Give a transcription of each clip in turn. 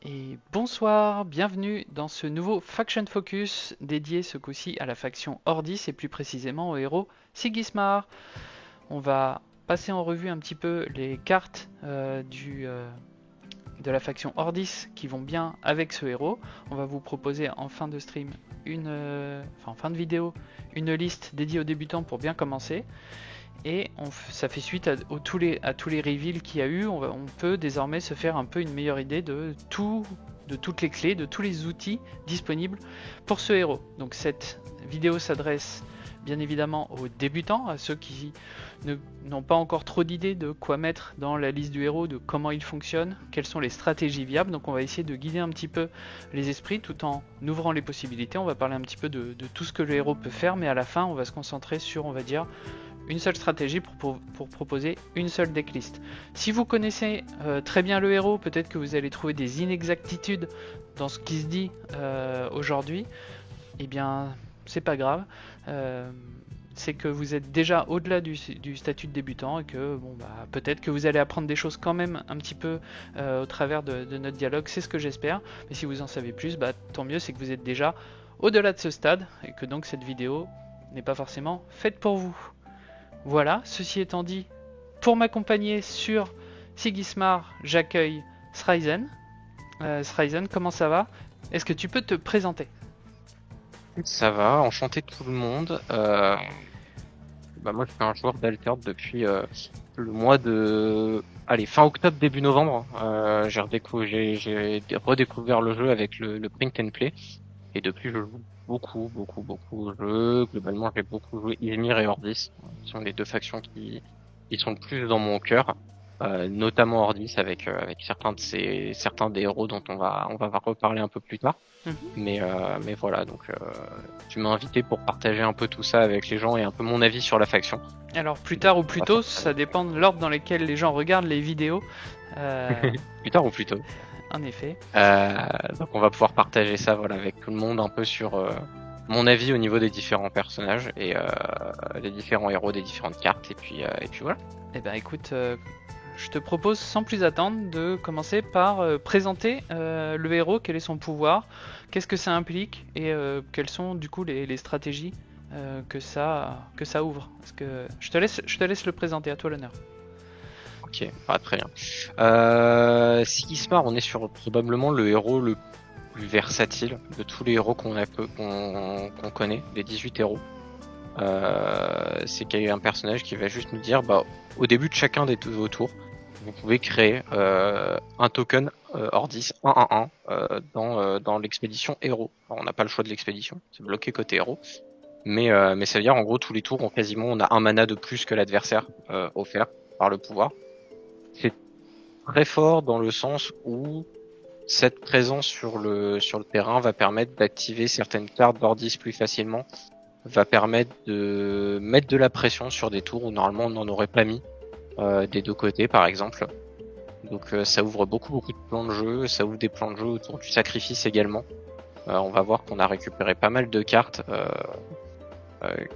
Et bonsoir, bienvenue dans ce nouveau Faction Focus dédié ce coup-ci à la faction Ordis et plus précisément au héros Sigismar. On va passer en revue un petit peu les cartes de la faction Ordis qui vont bien avec ce héros. On va vous proposer en fin de stream, en fin de vidéo, une liste dédiée aux débutants pour bien commencer. Et ça fait suite à tous les reveals qu'il y a eu. On peut désormais se faire un peu une meilleure idée de toutes les clés, de tous les outils disponibles pour ce héros. Donc cette vidéo s'adresse bien évidemment aux débutants, à ceux qui n'ont pas encore trop d'idées de quoi mettre dans la liste du héros, de comment il fonctionne, quelles sont les stratégies viables. Donc on va essayer de guider un petit peu les esprits tout en ouvrant les possibilités. On va parler un petit peu de tout ce que le héros peut faire, mais à la fin on va se concentrer sur, on va dire, une seule stratégie pour proposer une seule decklist. Si vous connaissez très bien le héros, peut-être que vous allez trouver des inexactitudes dans ce qui se dit aujourd'hui. Eh bien, c'est pas grave. C'est que vous êtes déjà au-delà du statut de débutant et que peut-être que vous allez apprendre des choses quand même un petit peu au travers de notre dialogue. C'est ce que j'espère. Mais si vous en savez plus, tant mieux, c'est que vous êtes déjà au-delà de ce stade et que donc cette vidéo n'est pas forcément faite pour vous. Voilà, ceci étant dit, pour m'accompagner sur Sigismar, j'accueille Sryzen. Sryzen, comment ça va? Est-ce que tu peux te présenter? Ça va, enchanté tout le monde. Moi je suis un joueur d'Alterd depuis le mois de fin octobre, début novembre. J'ai redécouvert le jeu avec le print and play. Et depuis je joue beaucoup au jeu. Globalement j'ai beaucoup joué Ymir et Ordis, qui sont les deux factions qui sont le plus dans mon cœur. Notamment Ordis avec certains des héros dont on va reparler un peu plus tard. Mais voilà, donc tu m'as invité pour partager un peu tout ça avec les gens et un peu mon avis sur la faction. Alors plus tard ou plus tôt, ça dépend de l'ordre dans lequel les gens regardent les vidéos. Plus tard ou plus tôt. En effet. Donc on va pouvoir partager ça avec tout le monde un peu sur mon avis au niveau des différents personnages et les différents héros des différentes cartes et puis voilà. Eh ben écoute, je te propose sans plus attendre de commencer par présenter le héros, quel est son pouvoir, qu'est-ce que ça implique et quelles sont du coup les stratégies que ça ouvre. Parce que je te laisse le présenter, à toi l'honneur. Ok, très bien. Sigismar, on est sur probablement le héros le plus versatile de tous les héros qu'on connaît, les 18 héros. C'est qu'il y a un personnage qui va juste nous dire, au début de chacun de vos tours, vous pouvez créer un token Ordis 1-1-1 dans l'expédition héros. Alors, on n'a pas le choix de l'expédition, c'est bloqué côté héros. Mais ça veut dire en gros tous les tours on a un mana de plus que l'adversaire offert par le pouvoir. C'est très fort dans le sens où cette présence sur le terrain va permettre d'activer certaines cartes d'Ordis plus facilement, va permettre de mettre de la pression sur des tours où normalement on n'en aurait pas mis, des deux côtés par exemple. Donc ça ouvre beaucoup de plans de jeu, ça ouvre des plans de jeu autour du sacrifice également. On va voir qu'on a récupéré pas mal de cartes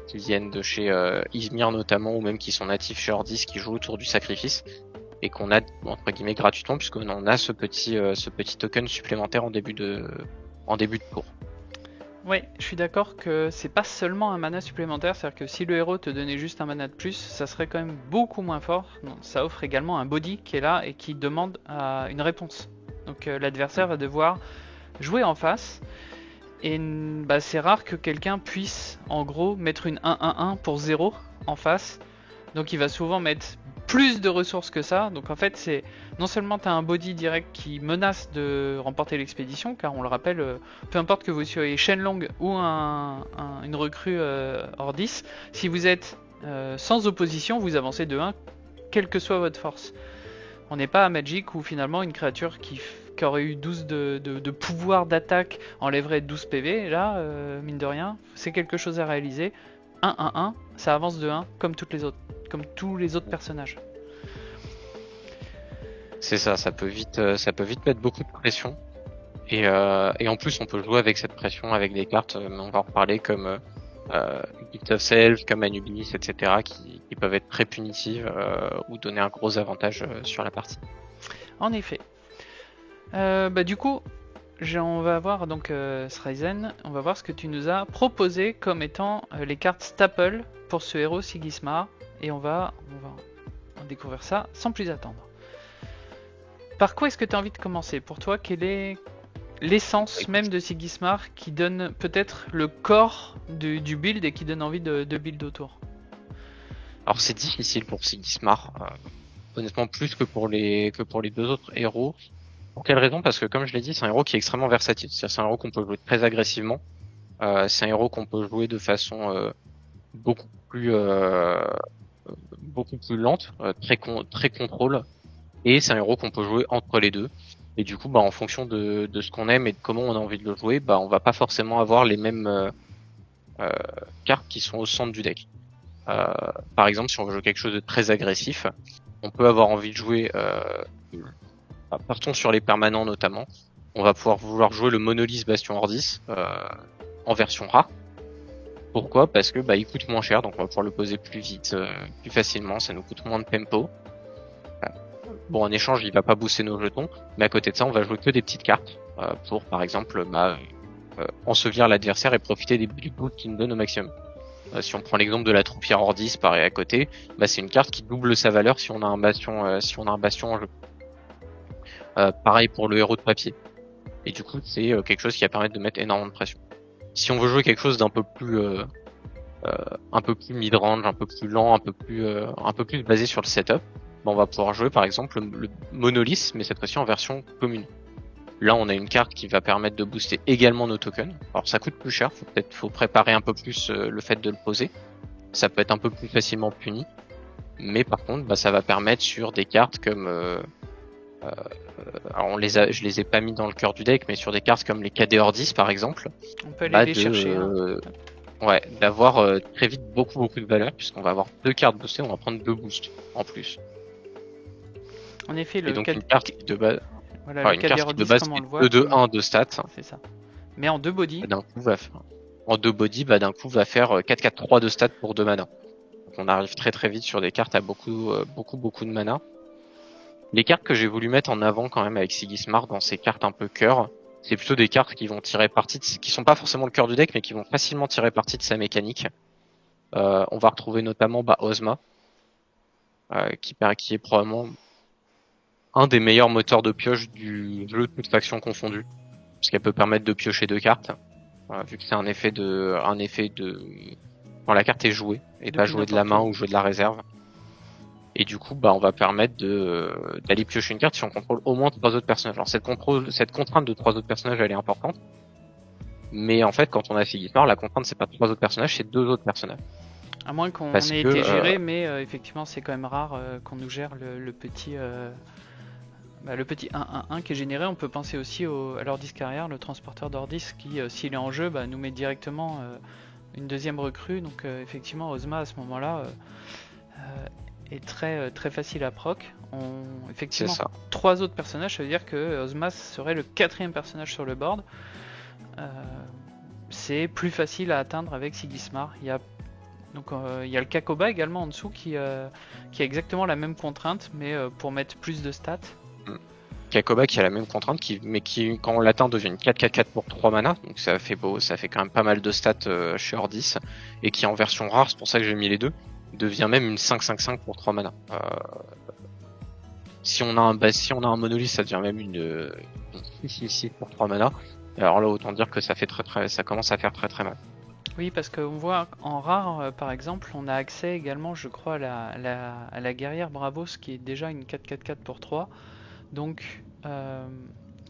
qui viennent de chez Ymir notamment, ou même qui sont natifs chez Ordis, qui jouent autour du sacrifice, et qu'on a entre guillemets gratuitement puisqu'on en a ce petit token supplémentaire en début de tour. Ouais, je suis d'accord que c'est pas seulement un mana supplémentaire, c'est-à-dire que si le héros te donnait juste un mana de plus, ça serait quand même beaucoup moins fort. Non, ça offre également un body qui est là et qui demande une réponse. Donc l'adversaire va devoir jouer en face. Et c'est rare que quelqu'un puisse en gros mettre une 1-1-1 pour 0 en face. Donc il va souvent mettre plus de ressources que ça. Donc en fait, c'est non seulement tu as un body direct qui menace de remporter l'expédition, car on le rappelle, peu importe que vous soyez Shenlong ou une recrue Ordis, si vous êtes sans opposition, vous avancez de 1, quelle que soit votre force. On n'est pas à Magic où finalement une créature qui aurait eu 12 de pouvoir d'attaque enlèverait 12 PV. Et là, mine de rien, c'est quelque chose à réaliser. 1-1-1, ça avance de 1 comme tous les autres personnages. C'est ça, ça peut vite mettre beaucoup de pression. Et en plus, on peut jouer avec cette pression avec des cartes, on va en reparler, comme Gift of Self, comme Anubinis, etc., qui peuvent être très punitives ou donner un gros avantage sur la partie. En effet. Du coup, on va voir donc Sryzen, on va voir ce que tu nous as proposé comme étant les cartes staple pour ce héros Sigismar, et on va découvrir ça sans plus attendre. Par quoi est-ce que tu as envie de commencer? Pour toi, quelle est l'essence même de Sigismar qui donne peut-être le corps du build et qui donne envie de build autour? Alors c'est difficile pour Sigismar, honnêtement plus que pour les deux autres héros. Pour quelle raison? Parce que comme je l'ai dit, c'est un héros qui est extrêmement versatile. C'est un héros qu'on peut jouer très agressivement. C'est un héros qu'on peut jouer de façon beaucoup plus lente, très contrôle. Et c'est un héros qu'on peut jouer entre les deux. Et du coup, en fonction de ce qu'on aime et de comment on a envie de le jouer, on va pas forcément avoir les mêmes cartes qui sont au centre du deck. Par exemple, si on veut jouer quelque chose de très agressif, on peut avoir envie de jouer partons sur les permanents notamment. On va vouloir jouer le Monolith Bastion Ordis en version rare. Pourquoi? Parce que il coûte moins cher, donc on va pouvoir le poser plus vite, plus facilement, ça nous coûte moins de tempo. Bon, en échange, il va pas booster nos jetons, mais à côté de ça, on va jouer que des petites cartes pour, par exemple, ensevelir l'adversaire et profiter du boost qu'il nous donne au maximum. Si on prend l'exemple de la troupière Ordis, pareil à côté, c'est une carte qui double sa valeur si on a un bastion, en jeu. Pareil pour le héros de papier. Et du coup, c'est quelque chose qui va permettre de mettre énormément de pression. Si on veut jouer quelque chose d'un peu plus mid-range, un peu plus lent, un peu plus basé sur le setup, on va pouvoir jouer par exemple le Monolith, mais cette fois-ci en version commune. Là, on a une carte qui va permettre de booster également nos tokens. Alors ça coûte plus cher, faut préparer un peu plus le fait de le poser. Ça peut être un peu plus facilement puni, mais par contre, ça va permettre sur des cartes comme alors je les ai pas mis dans le cœur du deck, mais sur des cartes comme les KD Ordis par exemple, on peut aller les chercher. Ouais, d'avoir très vite beaucoup de valeur, puisqu'on va avoir 2 cartes boostées, on va prendre 2 boosts en plus. En effet, et donc une carte de base, voilà, une carte de base qui est 2-1 de stats. C'est ça. Mais en 2 body. En 2 body, d'un coup va faire 4-4-3 de stats pour 2 mana. Donc on arrive très vite sur des cartes à beaucoup de mana. Les cartes que j'ai voulu mettre en avant quand même avec Sigismar dans ces cartes un peu cœur, c'est plutôt des cartes qui vont tirer parti qui sont pas forcément le cœur du deck, mais qui vont facilement tirer parti de sa mécanique. On va retrouver notamment Ozma, qui est probablement un des meilleurs moteurs de pioche du jeu, toute faction confondue, puisqu'elle peut permettre de piocher 2 cartes, vu que c'est un effet de quand la carte est jouée et pas jouer de la main ou jouer de la réserve. Et du coup, on va permettre d'aller piocher une carte si on contrôle au moins 3 autres personnages. Alors cette contrainte de 3 autres personnages, elle est importante. Mais en fait, quand on a Sigismar, la contrainte c'est pas 3 autres personnages, c'est 2 autres personnages. À moins qu'on ait été géré, mais effectivement c'est quand même rare qu'on nous gère le petit 1-1-1 qui est généré. On peut penser aussi à l'Ordis Carrière, le transporteur d'Ordis qui, s'il est en jeu, nous met directement une deuxième recrue. Donc effectivement, Ozma à ce moment-là est très facile à proc. Effectivement, 3 autres personnages, ça veut dire que Ozma serait le 4e personnage sur le board. C'est plus facile à atteindre avec Sigismar. Il y a le Kakoba également en dessous qui a exactement la même contrainte, mais pour mettre plus de stats. Kakoba qui a la même contrainte, mais qui quand on l'atteint devient une 4-4-4 pour 3 mana, donc ça fait quand même pas mal de stats chez Ordis, et qui en version rare, c'est pour ça que j'ai mis les deux, devient même une 5-5-5 pour 3 mana. Si on a un monolith, ça devient même une 6-6 pour 3 mana. Alors là, autant dire que ça commence à faire très mal. Oui, parce qu'on voit en rare, par exemple, on a accès également, je crois, à la guerrière Bravos, qui est déjà une 4-4-4 pour 3. Donc,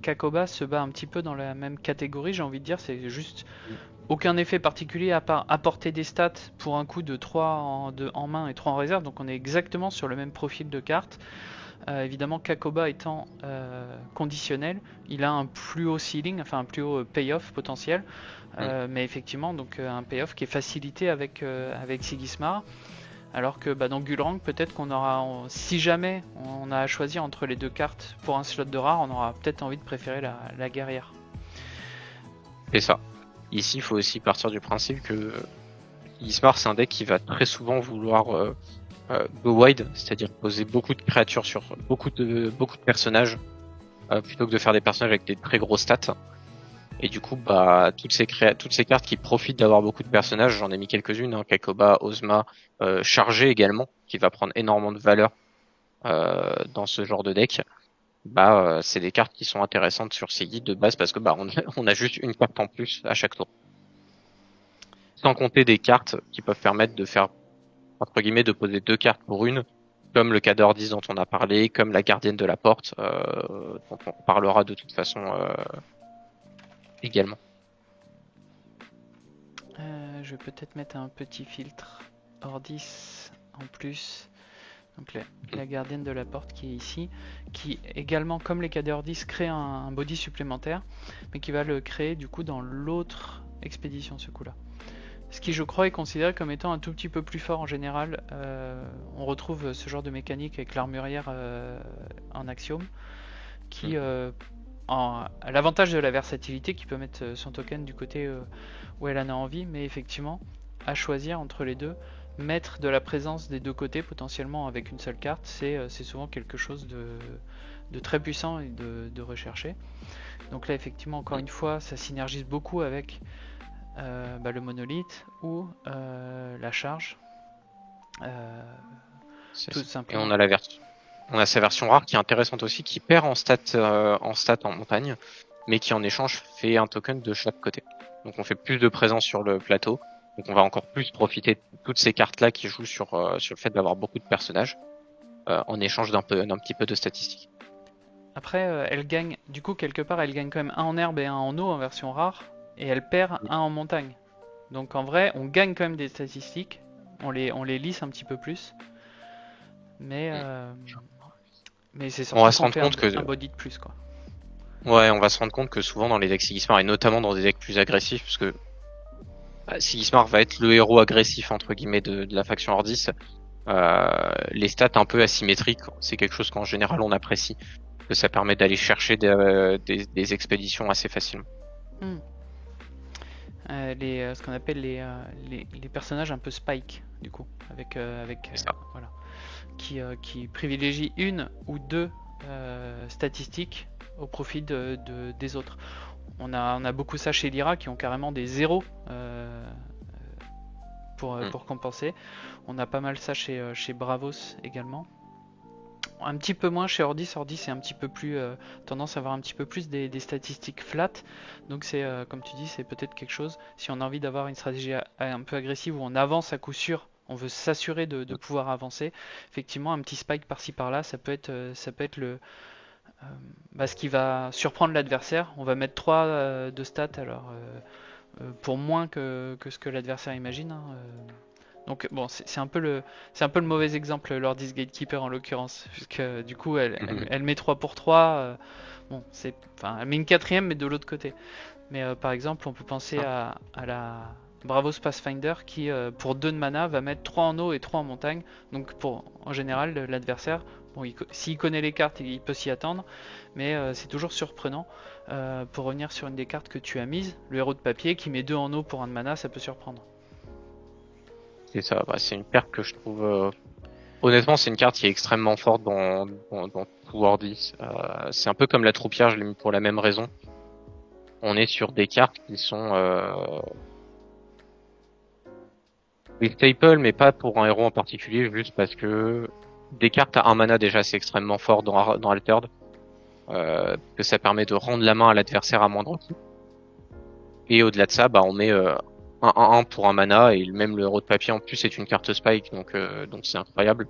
Kakoba se bat un petit peu dans la même catégorie, j'ai envie de dire. C'est juste aucun effet particulier à part apporter des stats pour un coup de 3 en main et 3 en réserve. Donc on est exactement sur le même profil de carte. Évidemment, Kakoba étant conditionnel, il a un plus haut ceiling, enfin un plus haut payoff potentiel. Mais effectivement, donc un payoff qui est facilité avec Sigismar. Alors que dans Gulrang, peut-être qu'on aura, si jamais on a à choisir entre les 2 cartes pour un slot de rare, on aura peut-être envie de préférer la guerrière. C'est ça. Ici, il faut aussi partir du principe que Sigismar, c'est un deck qui va très souvent vouloir go wide, c'est-à-dire poser beaucoup de créatures sur beaucoup de personnages plutôt que de faire des personnages avec des très gros stats. Et du coup, bah, toutes ces cartes qui profitent d'avoir beaucoup de personnages, j'en ai mis quelques-unes, hein, Kakoba, Ozma, Chargé également, qui va prendre énormément de valeur dans ce genre de deck. Bah, c'est des cartes qui sont intéressantes sur ces guides de base parce que bah, on a juste une carte en plus à chaque tour. Sans compter des cartes qui peuvent permettre de faire, entre guillemets, de poser 2 cartes pour une, comme le Cador 10 dont on a parlé, comme la Gardienne de la Porte, dont on parlera de toute façon également. Je vais peut-être mettre un petit filtre Ordis en plus. Donc la gardienne de la porte qui est ici, qui également, comme les cadets Ordis, crée un body supplémentaire, mais qui va le créer du coup dans l'autre expédition ce coup-là. Ce qui je crois est considéré comme étant un tout petit peu plus fort en général. On retrouve ce genre de mécanique avec l'armurière en axiome, qui a l'avantage de la versatilité, qui peut mettre son token du côté où elle en a envie, mais effectivement, à choisir entre les deux, mettre de la présence des deux côtés potentiellement avec une seule carte, c'est souvent quelque chose de très puissant et de recherché. Donc là, effectivement, encore une fois, ça synergise beaucoup avec le monolithe ou la charge. Tout simplement. Et on a sa version rare qui est intéressante aussi, qui perd en stats en montagne, mais qui en échange fait un token de chaque côté. Donc on fait plus de présence sur le plateau, donc on va encore plus profiter de toutes ces cartes là qui jouent sur le fait d'avoir beaucoup de personnages en échange d'un petit peu de statistiques. Après, elle gagne, du coup, quelque part, elle gagne quand même un en herbe et un en eau en version rare, et elle perd un en montagne. Donc en vrai, on gagne quand même des statistiques, on les lisse un petit peu plus, mais c'est surtout on va se qu'on rendre fait compte un body de plus, quoi. Ouais, on va se rendre compte que souvent dans les decks Sigismar, et notamment dans des decks plus agressifs, parce que Sigismar va être le héros agressif entre guillemets de la faction Ordis, les stats un peu asymétriques, c'est quelque chose qu'en général on apprécie, que ça permet d'aller chercher des expéditions assez facilement. Ce qu'on appelle les personnages un peu spike, du coup, avec voilà, qui privilégient une ou deux statistiques au profit des autres. On a beaucoup ça chez Lyra qui ont carrément des zéros pour compenser. On a pas mal ça chez Bravos également. Un petit peu moins chez Ordis. Ordis c'est un petit peu plus tendance à avoir un petit peu plus des statistiques flat. Donc c'est comme tu dis, c'est peut-être quelque chose. Si on a envie d'avoir une stratégie un peu agressive où on avance à coup sûr, on veut s'assurer de pouvoir avancer. Effectivement, un petit spike par-ci par-là, ça peut être ce qui va surprendre l'adversaire. On va mettre 3 de stats alors pour moins que ce que l'adversaire imagine. Hein. Donc bon, c'est un peu le mauvais exemple Lordis Gatekeeper en l'occurrence, puisque du coup elle met 3 pour 3. Bon, elle met une quatrième mais de l'autre côté. Mais par exemple, on peut penser à la Bravos Pathfinder qui pour 2 de mana va mettre 3 en eau et 3 en montagne. Donc en général l'adversaire, bon, s'il connaît les cartes, il peut s'y attendre, mais c'est toujours surprenant. Pour revenir sur une des cartes que tu as mise, le héros de papier qui met 2 en eau pour 1 de mana, ça peut surprendre. C'est ça, c'est une carte que je trouve... Honnêtement, c'est une carte qui est extrêmement forte dans tout Ordis. C'est un peu comme la troupière, je l'ai mis pour la même raison. On est sur des cartes qui sont... des staples, mais pas pour un héros en particulier, juste parce que des cartes à 1 mana déjà, c'est extrêmement fort dans Altered. Que ça permet de rendre la main à l'adversaire à moindre coût. Et au-delà de ça, on met... un 1-1 pour 1 mana, et même le héros de papier en plus est une carte spike, donc c'est incroyable.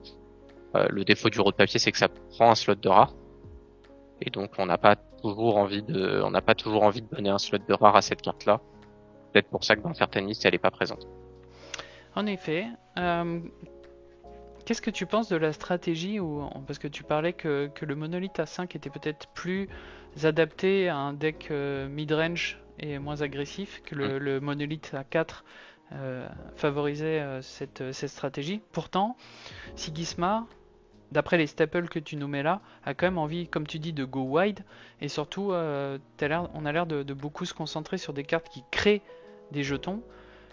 Le défaut du héros de papier, c'est que ça prend un slot de rare, et donc on n'a pas toujours envie de donner un slot de rare à cette carte là. Peut-être pour ça que dans certaines listes elle est pas présente. En effet. Qu'est-ce que tu penses de la stratégie parce que tu parlais que le monolithe à 5 était peut-être plus adapté à un deck mid-range et moins agressif, que le monolithe à 4 favorisait cette stratégie. Pourtant, Sigismar, d'après les staples que tu nous mets là, a quand même envie, comme tu dis, de go wide, et surtout, on a l'air de beaucoup se concentrer sur des cartes qui créent des jetons.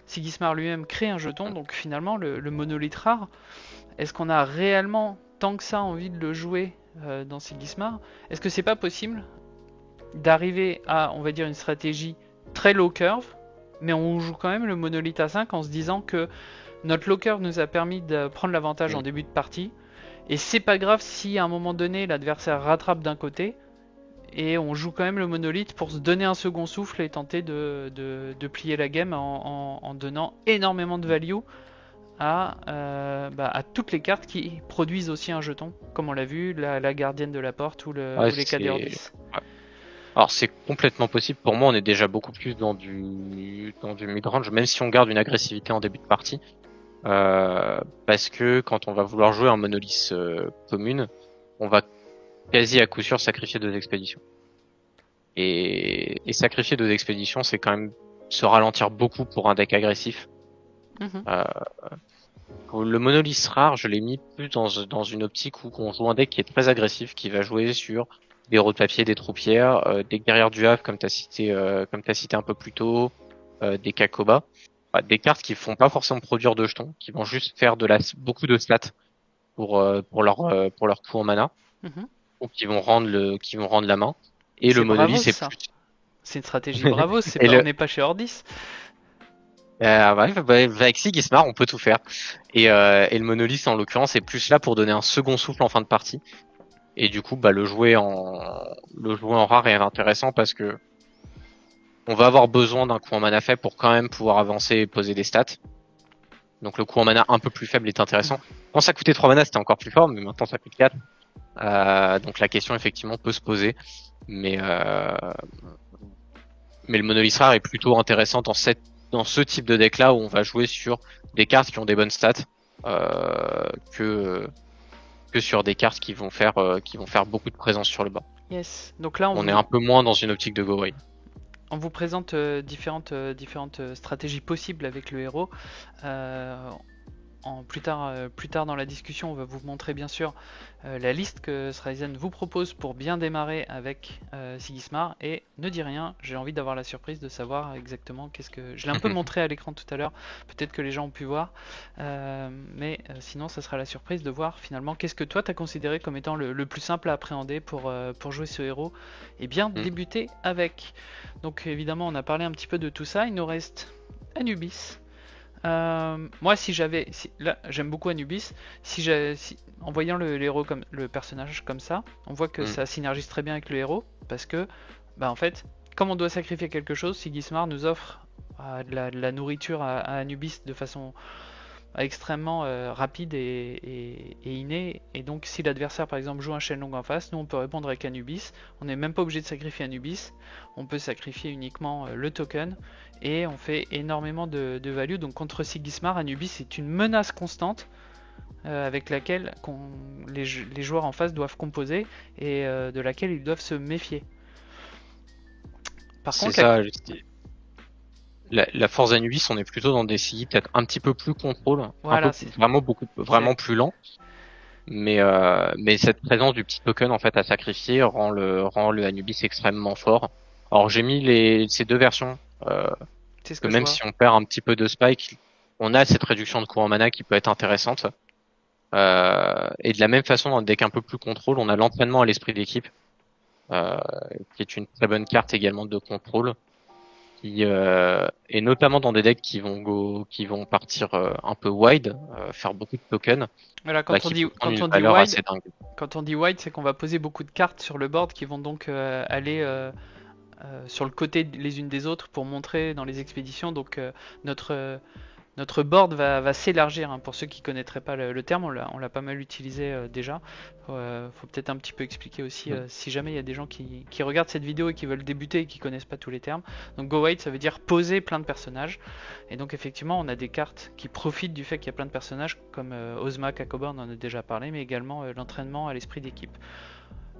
Sigismar lui-même crée un jeton, donc finalement, le monolithe rare, est-ce qu'on a réellement tant que ça envie de le jouer dans Sigismar, est-ce que c'est pas possible d'arriver à, on va dire, une stratégie très low curve, mais on joue quand même le monolithe à 5 en se disant que notre low curve nous a permis de prendre l'avantage en début de partie, et c'est pas grave si à un moment donné l'adversaire rattrape d'un côté, et on joue quand même le monolithe pour se donner un second souffle et tenter de plier la game en donnant énormément de value à toutes les cartes qui produisent aussi un jeton, comme on l'a vu, la gardienne de la porte ou les KD-10. Ouais. Alors c'est complètement possible, pour moi on est déjà beaucoup plus dans du mid-range, même si on garde une agressivité en début de partie, parce que quand on va vouloir jouer en monolith commune, on va quasi à coup sûr sacrifier 2 expéditions. Et sacrifier 2 expéditions, c'est quand même se ralentir beaucoup pour un deck agressif. Le monolith rare, je l'ai mis plus dans une optique où on joue un deck qui est très agressif, qui va jouer sur des héros de papier, des troupières, des guerrières du Havre, comme t'as cité un peu plus tôt, des Kakoba. Des cartes qui font pas forcément produire de jetons, qui vont juste faire beaucoup de stats pour leur coût en mana, ou qui vont rendre la main. Et le monolith, c'est plus... C'est une stratégie bravo, on n'est pas chez Ordis. Avec Sigismar, on peut tout faire. Et le monolith, en l'occurrence, est plus là pour donner un second souffle en fin de partie. Et du coup, le jouer en rare est intéressant parce que on va avoir besoin d'un coût en mana faible pour quand même pouvoir avancer et poser des stats. Donc le coût en mana un peu plus faible est intéressant. Quand ça coûtait 3 mana, c'était encore plus fort, mais maintenant ça coûte 4. Donc la question effectivement peut se poser. Mais le monolith rare est plutôt intéressant dans ce type de deck là où on va jouer sur des cartes qui ont des bonnes stats que sur des cartes qui vont faire beaucoup de présence sur le bas. Yes. Donc là on est un peu moins dans une optique de go away. On vous présente différentes stratégies possibles avec le héros. Plus tard dans la discussion, on va vous montrer bien sûr la liste que Sryzen vous propose pour bien démarrer avec Sigismar. Et ne dis rien, j'ai envie d'avoir la surprise de savoir exactement qu'est-ce que... Je l'ai un peu montré à l'écran tout à l'heure, peut-être que les gens ont pu voir. Mais sinon, ça sera la surprise de voir finalement qu'est-ce que toi tu as considéré comme étant le plus simple à appréhender pour jouer ce héros et bien débuter avec. Donc évidemment, on a parlé un petit peu de tout ça. Il nous reste Anubis. Moi, là, j'aime beaucoup Anubis. En voyant le héros comme le personnage comme ça, on voit que ça synergise très bien avec le héros parce que, en fait, comme on doit sacrifier quelque chose, Sigismar nous offre de la nourriture à Anubis de façon extrêmement rapide et innée. Et donc, si l'adversaire, par exemple, joue un Shenlong en face, nous on peut répondre avec Anubis. On n'est même pas obligé de sacrifier Anubis. On peut sacrifier uniquement le token. Et on fait énormément de value. Donc contre Sigismar, Anubis est une menace constante avec laquelle les joueurs en face doivent composer et de laquelle ils doivent se méfier. Par contre, la force d'Anubis, on est plutôt dans des CI peut-être un petit peu plus contrôle, voilà, vraiment plus lent. Mais cette présence du petit token en fait à sacrifier rend le Anubis extrêmement fort. Alors j'ai mis ces 2 versions. Que même si on perd un petit peu de spike, on a cette réduction de coût en mana qui peut être intéressante. Et de la même façon, dans le deck un peu plus contrôle, on a l'entraînement à l'esprit d'équipe, qui est une très bonne carte également de contrôle, et notamment dans des decks qui vont partir un peu wide, faire beaucoup de tokens. Voilà, quand on dit wide, c'est qu'on va poser beaucoup de cartes sur le board qui vont donc aller sur le côté les unes des autres pour montrer dans les expéditions. Donc notre board va s'élargir, hein. Pour ceux qui connaîtraient pas le terme, on l'a pas mal utilisé déjà. Faut peut-être un petit peu expliquer aussi si jamais il y a des gens qui regardent cette vidéo et qui veulent débuter et qui connaissent pas tous les termes. Donc go wide, ça veut dire poser plein de personnages. Et donc effectivement, on a des cartes qui profitent du fait qu'il y a plein de personnages comme Ozma, Kakoba, on en a déjà parlé, mais également l'entraînement à l'esprit d'équipe.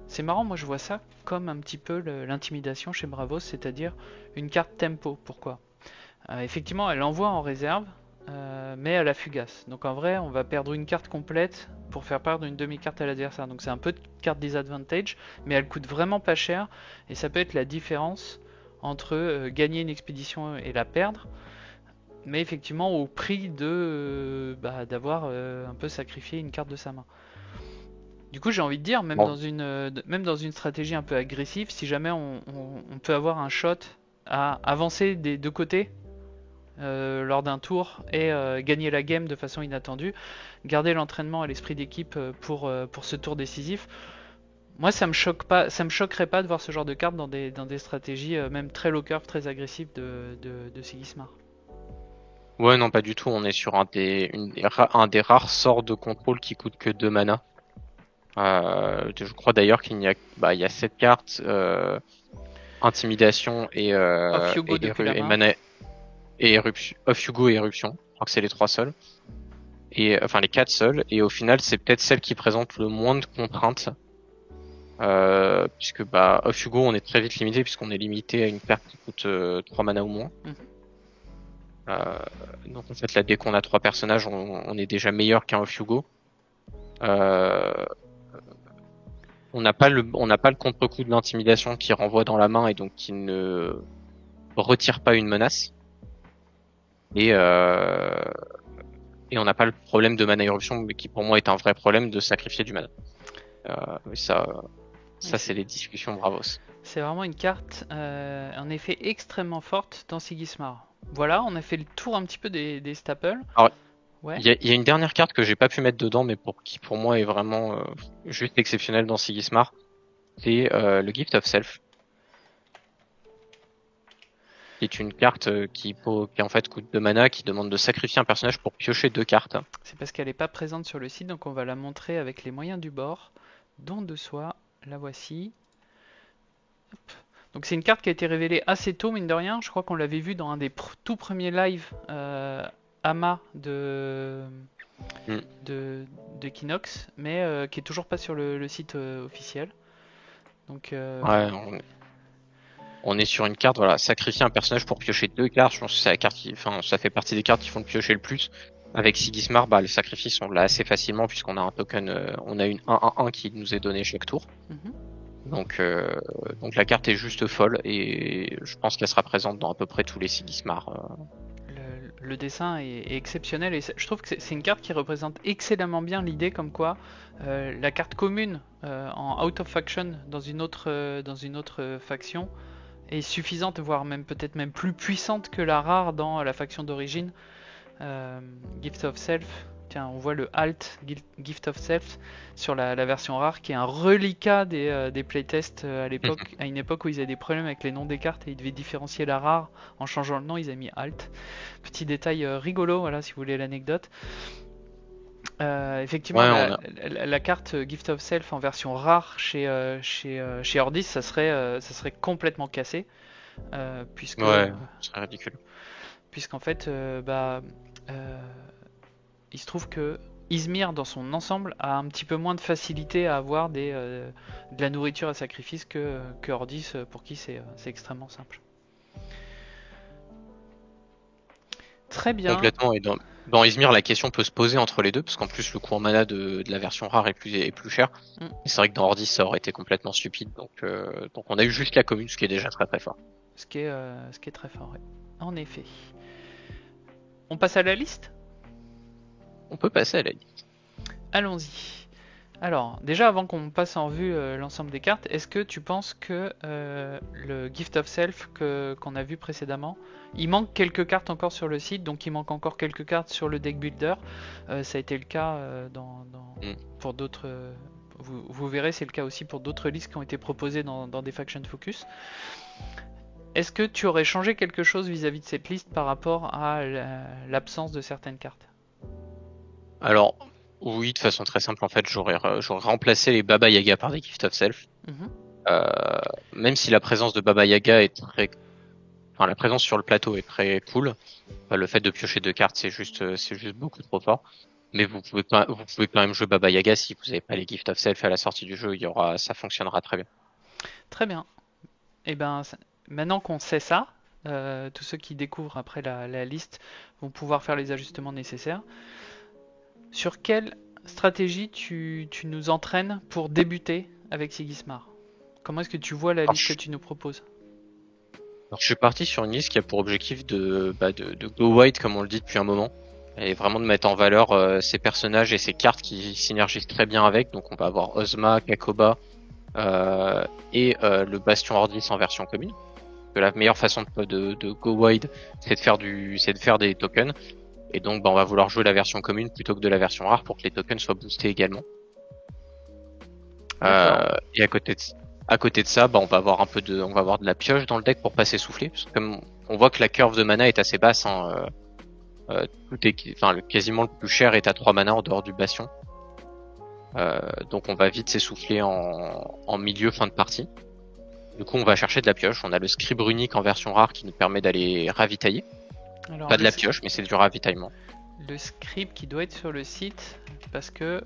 C'est marrant, moi je vois ça comme un petit peu l'intimidation chez Bravos, c'est-à-dire une carte tempo. Pourquoi effectivement, elle envoie en réserve, mais à la fugace. Donc en vrai, on va perdre une carte complète pour faire perdre une demi-carte à l'adversaire. Donc c'est un peu de carte disadvantage, mais elle coûte vraiment pas cher, et ça peut être la différence entre gagner une expédition et la perdre, mais effectivement au prix d'avoir un peu sacrifié une carte de sa main. Du coup, j'ai envie de dire, même Bon. même dans une stratégie un peu agressive, si jamais on peut avoir un shot à avancer des deux côtés lors d'un tour et gagner la game de façon inattendue, garder l'entraînement et l'esprit d'équipe pour ce tour décisif. Moi, ça me choquerait pas de voir ce genre de carte dans des stratégies même très low curve, très agressives de Sigismar. Ouais, non, pas du tout. On est sur un des rares sorts de contrôle qui coûte que 2 mana. Je crois d'ailleurs il y a 7 cartes, Intimidation Off you go depuis la main. et éruption, Off Hugo et Éruption. Je crois que c'est les 3 seuls. Et, enfin, les 4 seuls. Et au final, c'est peut-être celle qui présente le moins de contraintes. Puisque Off Hugo, on est très vite limité puisqu'on est limité à une carte qui coûte 3 mana ou moins. Donc en fait là dès qu'on a 3 personnages on est déjà meilleur qu'un Off Hugo. On n'a pas le contre-coup de l'intimidation qui renvoie dans la main et donc qui ne retire pas une menace. Et on n'a pas le problème de mana éruption mais qui pour moi est un vrai problème de sacrifier du mana. Ça c'est les discussions bravos. C'est vraiment une carte en effet extrêmement forte dans Sigismar. Voilà, on a fait le tour un petit peu des staples. Alors, ouais. Il y a une dernière carte que j'ai pas pu mettre dedans, mais qui pour moi est vraiment juste exceptionnelle dans Sigismar. C'est le Gift of Self. Qui est une carte qui en fait coûte 2 mana, qui demande de sacrifier un personnage pour piocher 2 cartes. C'est parce qu'elle n'est pas présente sur le site, donc on va la montrer avec les moyens du bord. Don de soi, la voici. Hop. Donc c'est une carte qui a été révélée assez tôt, mine de rien. Je crois qu'on l'avait vu dans un des tout premiers lives AMA de Kinox, mais qui est toujours pas sur le site officiel. Donc ouais, on est sur une carte, voilà, sacrifier un personnage pour piocher 2 cartes. Je pense que c'est la carte ça fait partie des cartes qui font le piocher le plus. Avec Sigismar, les sacrifices on l'a assez facilement puisqu'on a un token, on a une 1/1 qui nous est donnée chaque tour. Donc la carte est juste folle et je pense qu'elle sera présente dans à peu près tous les Sigismar. Le dessin est exceptionnel et je trouve que c'est une carte qui représente excellemment bien l'idée comme quoi la carte commune en out of faction dans une autre faction est suffisante, voire même peut-être même plus puissante que la rare dans la faction d'origine. Gift of Self, tiens, on voit le Alt Gift of Self sur la version rare qui est un reliquat des playtests à l'époque, à une époque où ils avaient des problèmes avec les noms des cartes et ils devaient différencier la rare en changeant le nom, ils avaient mis Alt. Petit détail rigolo, voilà, si vous voulez l'anecdote. Effectivement, ouais, la carte Gift of Self en version rare chez Ordis, ça serait complètement cassé, puisque ouais, ce serait ridicule. Puisqu'en fait, il se trouve que Izmir, dans son ensemble, a un petit peu moins de facilité à avoir de la nourriture à sacrifice que Ordis, pour qui c'est extrêmement simple. Très bien. Complètement, et dans Izmir, la question peut se poser entre les deux, parce qu'en plus le coût en mana de la version rare est plus cher. Et c'est vrai que dans Ordis, ça aurait été complètement stupide, donc on a eu juste la commune, ce qui est déjà très très fort. Ce qui est très fort, ouais. En effet. On passe à la liste ? On peut passer à la liste. Allons-y. Alors, déjà avant qu'on passe en revue l'ensemble des cartes, est-ce que tu penses que le Gift of Self qu'on a vu précédemment, il manque quelques cartes encore sur le site, donc il manque encore quelques cartes sur le deck builder. Ça a été le cas pour d'autres. Vous verrez, c'est le cas aussi pour d'autres listes qui ont été proposées dans des Faction Focus. Est-ce que tu aurais changé quelque chose vis-à-vis de cette liste par rapport à l'absence de certaines cartes ? Alors, oui, de façon très simple, en fait, j'aurais remplacé les Baba Yaga par des Gift of Self. Même si la présence de Baba Yaga est la présence sur le plateau est très cool. Le fait de piocher 2 cartes, c'est juste beaucoup trop fort. Mais vous pouvez quand même jouer Baba Yaga si vous n'avez pas les Gift of Self à la sortie du jeu, ça fonctionnera très bien. Très bien. Et ben, maintenant qu'on sait ça, tous ceux qui découvrent après la liste vont pouvoir faire les ajustements nécessaires. Sur quelle stratégie tu nous entraînes pour débuter avec Sigismar ? Comment est-ce que tu vois la liste que tu nous proposes ? Alors, je suis parti sur une liste qui a pour objectif de go white, comme on le dit depuis un moment. et vraiment de mettre en valeur ces personnages et ces cartes qui synergisent très bien avec. Donc on va avoir Ozma, Kakoba et le Bastion Ordis en version commune. Que la meilleure façon de go wide, c'est de faire des tokens. Et donc on va vouloir jouer la version commune plutôt que de la version rare pour que les tokens soient boostés également. Et à côté de ça, on va avoir on va avoir de la pioche dans le deck pour pas s'essouffler. Parce que comme on voit que la curve de mana est assez basse, hein, quasiment le plus cher est à 3 mana en dehors du bastion. Donc on va vite s'essouffler en milieu fin de partie. Du coup, on va chercher de la pioche. On a le scribe runique en version rare qui nous permet d'aller ravitailler. Alors, pas de la pioche, mais c'est du ravitaillement. Le scribe qui doit être sur le site, parce que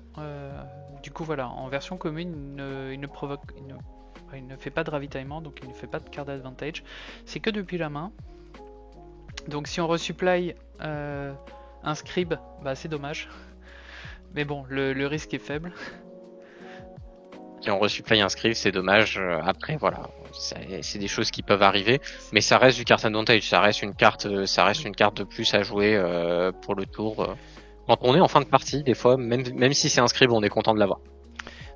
du coup, voilà, en version commune, il ne fait pas de ravitaillement, donc il ne fait pas de card advantage. C'est que depuis la main. Donc si on resupply un scribe, c'est dommage. Mais bon, le risque est faible. Si on resupply un scribe, c'est dommage. Après, voilà, c'est des choses qui peuvent arriver, mais ça reste du card advantage. Ça reste une carte de plus à jouer pour le tour. Quand on est en fin de partie, des fois, même si c'est un scribe, on est content de l'avoir.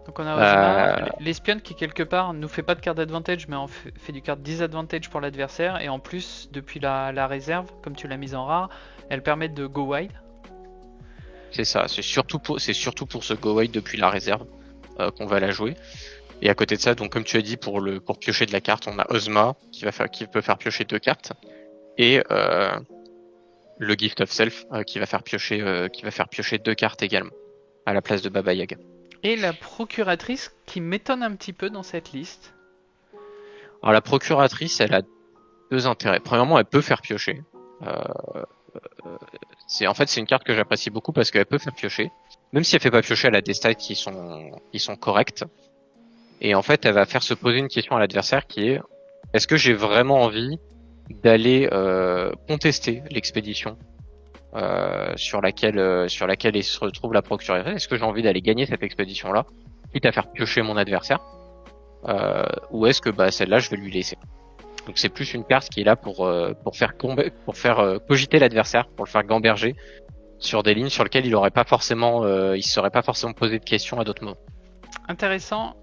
Donc on a l'espionne qui quelque part nous fait pas de card advantage, mais on fait du card disadvantage pour l'adversaire, et en plus depuis la réserve, comme tu l'as mise en rare, elle permet de go wide. C'est ça, c'est surtout pour ce go wide depuis la réserve qu'on va la jouer. Et à côté de ça, donc comme tu as dit, pour piocher de la carte, on a Ozma qui peut faire piocher 2 cartes, et le Gift of Self qui va faire piocher 2 cartes également à la place de Baba Yaga. Et la procuratrice qui m'étonne un petit peu dans cette liste. Alors la procuratrice, elle a 2 intérêts. Premièrement, elle peut faire piocher. C'est une carte que j'apprécie beaucoup parce qu'elle peut faire piocher. Même si elle fait pas piocher, elle a des stats qui sont corrects. Et en fait, elle va faire se poser une question à l'adversaire qui est: est-ce que j'ai vraiment envie d'aller contester l'expédition sur laquelle il se retrouve la procuratrice? Est-ce que j'ai envie d'aller gagner cette expédition-là, quitte à faire piocher mon adversaire, ou est-ce que celle-là je vais lui laisser? Donc c'est plus une carte qui est là pour faire cogiter l'adversaire, pour le faire gamberger sur des lignes sur lesquelles il serait pas forcément posé de questions à d'autres moments. Intéressant.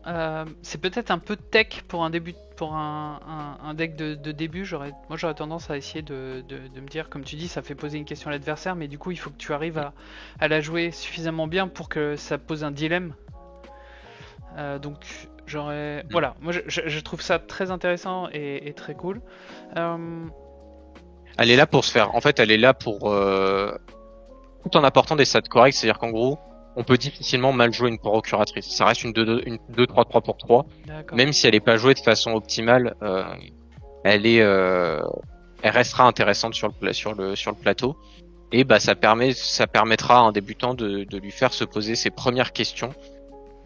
C'est peut-être un peu tech pour un début, pour un deck de début. Moi j'aurais tendance à essayer de me dire, comme tu dis, ça fait poser une question à l'adversaire, mais du coup il faut que tu arrives à la jouer suffisamment bien pour que ça pose un dilemme. Donc voilà, moi je trouve ça très intéressant et très cool. Elle est là pour se faire. En fait, elle est là pour tout en apportant des stats corrects. C'est-à-dire qu'en gros, on peut difficilement mal jouer une procuratrice. Ça reste une 2-3-3 pour 3. Même si elle est pas jouée de façon optimale, elle restera intéressante sur le plateau. Et ça permettra à un débutant de lui faire se poser ses premières questions.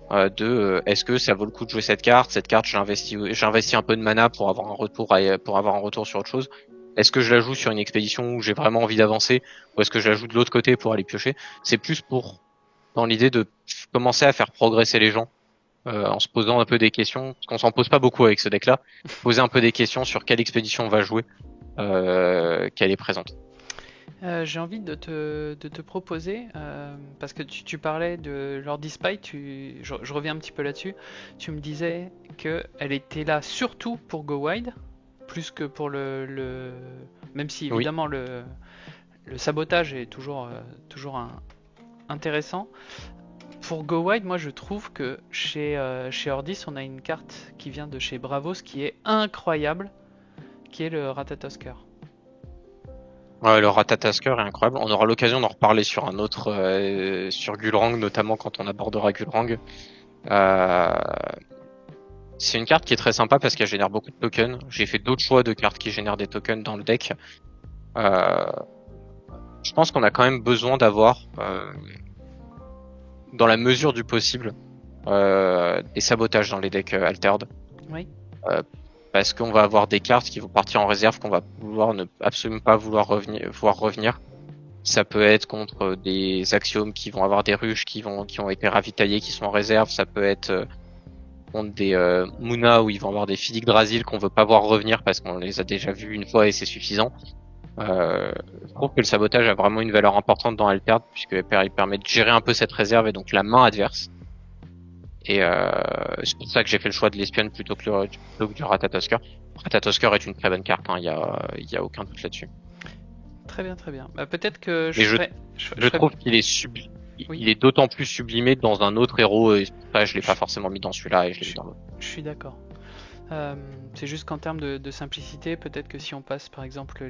Est-ce que ça vaut le coup de jouer cette carte j'investis un peu de mana pour avoir un retour sur autre chose. Est-ce que je la joue sur une expédition où j'ai vraiment envie d'avancer, ou est-ce que je la joue de l'autre côté pour aller piocher? C'est plus dans l'idée de commencer à faire progresser les gens en se posant un peu des questions, parce qu'on s'en pose pas beaucoup avec ce deck-là. Poser un peu des questions sur quelle expédition on va jouer, qu'elle est présente. J'ai envie de te proposer, parce que tu parlais de Lord Spite, je reviens un petit peu là-dessus. Tu me disais qu'elle était là surtout pour Go Wide, plus que pour même si évidemment oui. le sabotage est toujours intéressant. Pour Go Wide, moi je trouve que chez Ordis, on a une carte qui vient de chez Bravos qui est incroyable, qui est le Ratatosker. Ouais, le Ratatosker est incroyable. On aura l'occasion d'en reparler sur un autre, sur Gulrang, notamment quand on abordera Gulrang. C'est une carte qui est très sympa parce qu'elle génère beaucoup de tokens. J'ai fait d'autres choix de cartes qui génèrent des tokens dans le deck. Je pense qu'on a quand même besoin d'avoir, dans la mesure du possible, des sabotages dans les decks altered. Oui. Parce qu'on va avoir des cartes qui vont partir en réserve qu'on va absolument pas vouloir revenir. Ça peut être contre des axiomes qui vont avoir des ruches qui ont été ravitaillés, qui sont en réserve. Ça peut être contre des Muna où ils vont avoir des Philic Drasil qu'on veut pas voir revenir parce qu'on les a déjà vus une fois et c'est suffisant. Je trouve que le sabotage a vraiment une valeur importante dans Altered, puisque il permet de gérer un peu cette réserve et donc la main adverse. Et c'est pour ça que j'ai fait le choix de l'espionne plutôt que du Ratatosker. Ratatosker est une très bonne carte, il y a aucun doute là-dessus. Très bien, très bien. Bah, peut-être que je trouve qu'il est Oui. il est d'autant plus sublimé dans un autre héros, et ça, je l'ai pas forcément mis dans celui-là et je l'ai mis dans l'autre. Je suis d'accord. C'est juste qu'en termes de simplicité, peut-être que si on passe par exemple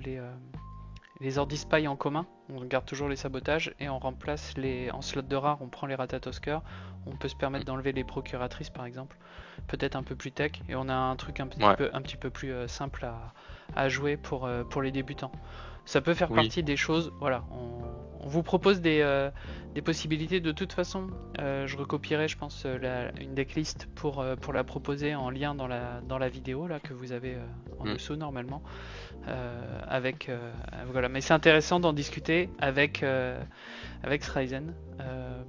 les Ordi Spy en commun, on garde toujours les sabotages et on remplace en slot de rare, on prend les Ratatosker, on peut se permettre d'enlever les procuratrices par exemple, peut-être un peu plus tech, et on a un truc un petit peu plus simple à jouer pour les débutants. Ça peut faire partie des choses, voilà, on vous propose des possibilités de toute façon. Je recopierai, je pense, une decklist pour la proposer en lien dans la vidéo là, que vous avez en dessous normalement. Voilà. Mais c'est intéressant d'en discuter avec Sryzen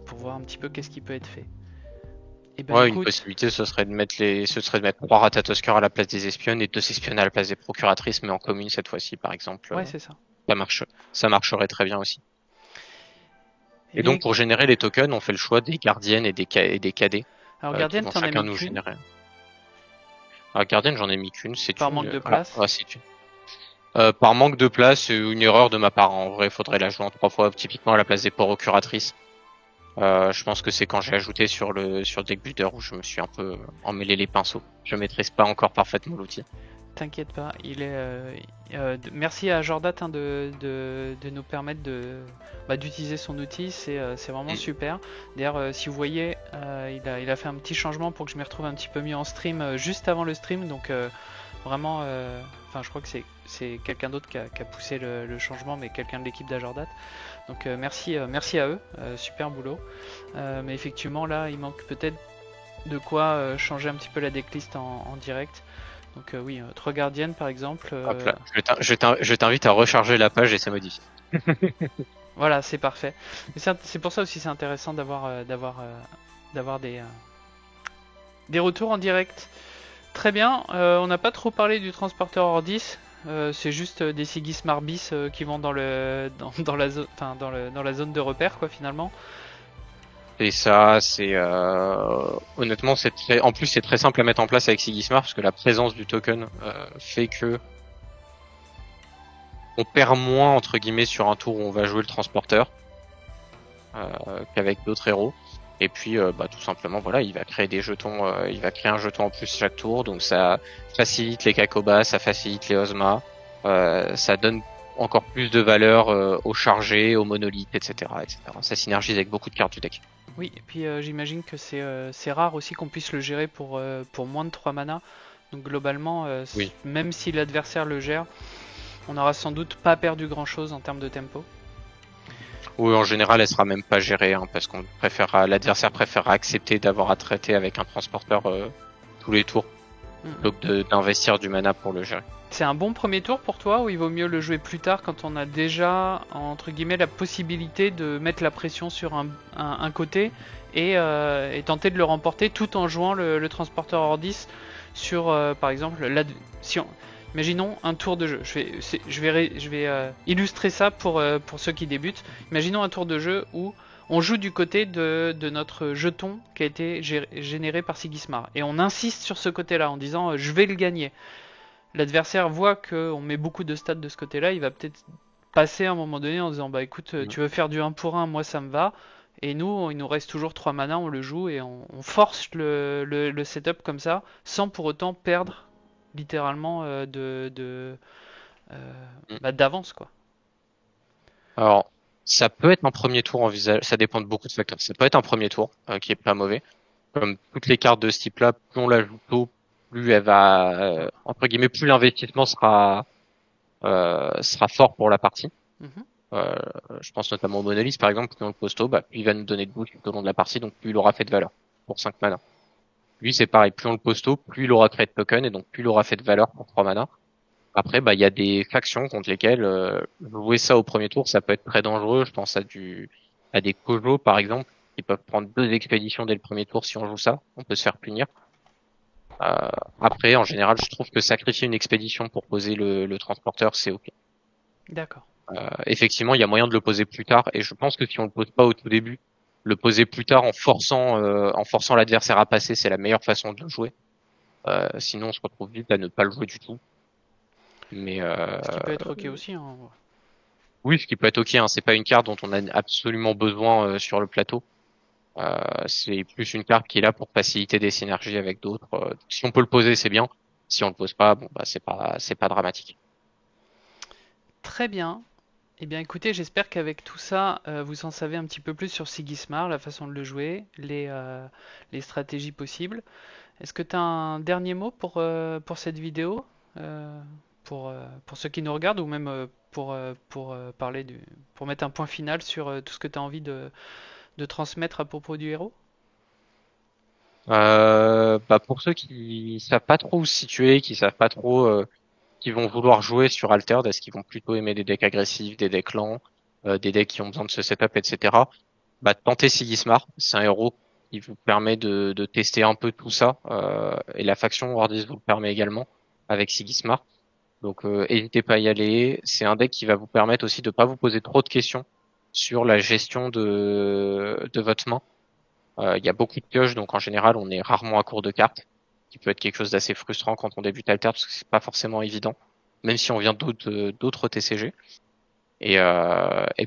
pour voir un petit peu qu'est-ce qui peut être fait. Et ben, une possibilité, ce serait de mettre 3 Ratatosker à la place des espionnes et 2 espionnes à la place des procuratrices, mais en commune cette fois-ci, par exemple. Ouais, c'est ça. Ça marcherait très bien aussi. Et donc, pour générer les tokens, on fait le choix des gardiennes et des cadets. Alors, gardienne, t'en as mis qu'une. Alors, gardienne, j'en ai mis qu'une. Par manque de place. Par manque de place, une erreur de ma part. En vrai, il faudrait la jouer en 3 fois, typiquement à la place des procuratrices. Je pense que c'est quand j'ai ajouté sur Deck Builder où je me suis un peu emmêlé les pinceaux. Je maîtrise pas encore parfaitement l'outil. T'inquiète pas, merci à Jordat de nous permettre d'utiliser son outil, c'est vraiment super. D'ailleurs, si vous voyez, il a fait un petit changement pour que je m'y retrouve un petit peu mieux en stream juste avant le stream, donc vraiment, je crois que c'est quelqu'un d'autre qui a poussé le changement, mais quelqu'un de l'équipe d'Ajordat. Donc merci à eux, super boulot. Mais effectivement là, il manque peut-être de quoi changer un petit peu la decklist en direct. Donc oui, 3 gardiennes par exemple. Hop là, je t'invite à recharger la page et ça modifie. Voilà, c'est parfait. C'est pour ça aussi c'est intéressant d'avoir des retours en direct. Très bien, on n'a pas trop parlé du transporteur Ordis. C'est juste des Sigismar bis qui vont dans la zone de repère quoi finalement. Et ça, honnêtement, en plus c'est très simple à mettre en place avec Sigismar parce que la présence du token fait que on perd moins entre guillemets sur un tour où on va jouer le transporteur qu'avec d'autres héros. Et puis tout simplement voilà, il va créer des jetons, il va créer un jeton en plus chaque tour, donc ça facilite les Kakobas, ça facilite les Ozma, ça donne encore plus de valeur aux chargés, aux monolithes, etc., etc. Ça synergise avec beaucoup de cartes du deck. Oui, et puis j'imagine que c'est rare aussi qu'on puisse le gérer pour moins de 3 mana. Donc globalement, même si l'adversaire le gère, on n'aura sans doute pas perdu grand chose en termes de tempo. Oui, en général, elle sera même pas gérée, parce qu'on l'adversaire préférera accepter d'avoir à traiter avec un transporteur tous les tours, plutôt que d'investir du mana pour le gérer. C'est un bon premier tour pour toi ou il vaut mieux le jouer plus tard quand on a déjà entre guillemets la possibilité de mettre la pression sur un côté et tenter de le remporter tout en jouant le transporteur Ordis sur par exemple imaginons un tour de jeu. Je vais illustrer ça pour ceux qui débutent. Imaginons un tour de jeu où on joue du côté de notre jeton qui a été généré par Sigismar et on insiste sur ce côté-là en disant je vais le gagner. L'adversaire voit qu'on met beaucoup de stats de ce côté-là, il va peut-être passer à un moment donné en disant bah écoute, tu veux faire du 1 pour 1, moi ça me va. Et nous, il nous reste toujours 3 mana, on le joue et on force le setup comme ça, sans pour autant perdre littéralement d'avance quoi. Alors, ça peut être un premier tour envisagé, ça dépend de beaucoup de facteurs. Ça peut être un premier tour qui est pas mauvais. Comme toutes les cartes de ce type-là, plus on la joue tôt, plus elle va entre guillemets, plus l'investissement sera fort pour la partie. Je pense notamment au Monolith par exemple, plus on le pose tôt, plus il va nous donner de boost tout au long de la partie, donc plus il aura fait de valeur pour 5 mana. Lui c'est pareil, plus on le pose tôt, plus il aura créé de tokens et donc plus il aura fait de valeur pour 3 mana. Après il y a des factions contre lesquelles jouer ça au premier tour ça peut être très dangereux. Je pense à des Kojo par exemple qui peuvent prendre 2 expéditions dès le premier tour si on joue ça, on peut se faire punir. Après, en général, je trouve que sacrifier une expédition pour poser le transporteur, c'est ok. D'accord. Effectivement, il y a moyen de le poser plus tard, et je pense que si on le pose pas au tout début, le poser plus tard en forçant l'adversaire à passer, c'est la meilleure façon de le jouer. Sinon, on se retrouve vite à ne pas le jouer du tout. Mais Ce qui peut être ok aussi, hein. oui, ce qui peut être ok, hein, c'est pas une carte dont on a absolument besoin sur le plateau. C'est plus une carte qui est là pour faciliter des synergies avec d'autres. Si on peut le poser, c'est bien. Si on le pose pas, bon bah c'est pas dramatique. Très bien. Eh bien écoutez, j'espère qu'avec tout ça, vous en savez un petit peu plus sur Sigismar, la façon de le jouer, les stratégies possibles. Est-ce que tu as un dernier mot pour cette vidéo, euh, pour ceux qui nous regardent, ou même pour mettre un point final sur tout ce que tu as envie de transmettre à propos du héros? Bah pour ceux qui savent pas trop où se situer, qui savent pas trop, qui vont vouloir jouer sur Altered, est-ce qu'ils vont plutôt aimer des decks agressifs, des decks lents, des decks qui ont besoin de se setup, etc. Bah tentez Sigismar, c'est un héros qui vous permet de tester un peu tout ça, et la faction Wardis vous le permet également avec Sigismar. Donc n'hésitez pas à y aller. C'est un deck qui va vous permettre aussi de pas vous poser trop de questions sur la gestion de votre main. Il y a beaucoup de pioches, donc en général on est rarement à court de cartes, qui peut être quelque chose d'assez frustrant quand on débute Alter parce que c'est pas forcément évident, même si on vient d'autres TCG. Et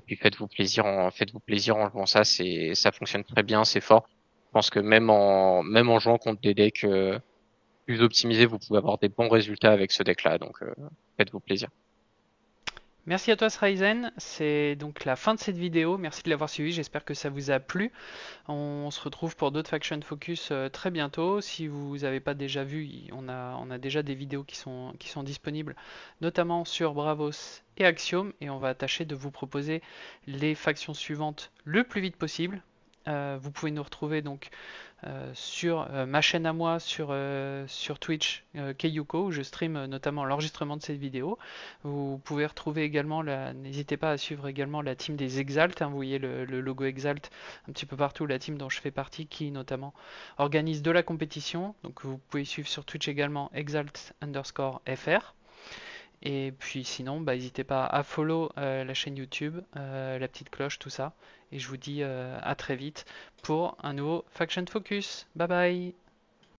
puis faites-vous plaisir en jouant ça, ça fonctionne très bien, c'est fort. Je pense que même en jouant contre des decks plus optimisés, vous pouvez avoir des bons résultats avec ce deck-là, donc faites-vous plaisir. Merci à toi Sraizen, c'est donc la fin de cette vidéo, merci de l'avoir suivi, j'espère que ça vous a plu. On se retrouve pour d'autres Faction Focus très bientôt. Si vous n'avez pas déjà vu, on a déjà des vidéos qui sont disponibles, notamment sur Bravos et Axiom, et on va tâcher de vous proposer les factions suivantes le plus vite possible. Vous pouvez nous retrouver donc sur ma chaîne à moi sur Twitch Keyuko où je stream notamment l'enregistrement de cette vidéo. Vous pouvez retrouver également, n'hésitez pas à suivre également la team des Exalt, hein, vous voyez le logo Exalt un petit peu partout, la team dont je fais partie qui notamment organise de la compétition. Donc vous pouvez suivre sur Twitch également Exalt_FR. Et puis sinon, bah, n'hésitez pas à follow la chaîne YouTube, la petite cloche, tout ça. Et je vous dis à très vite pour un nouveau Faction Focus. Bye bye!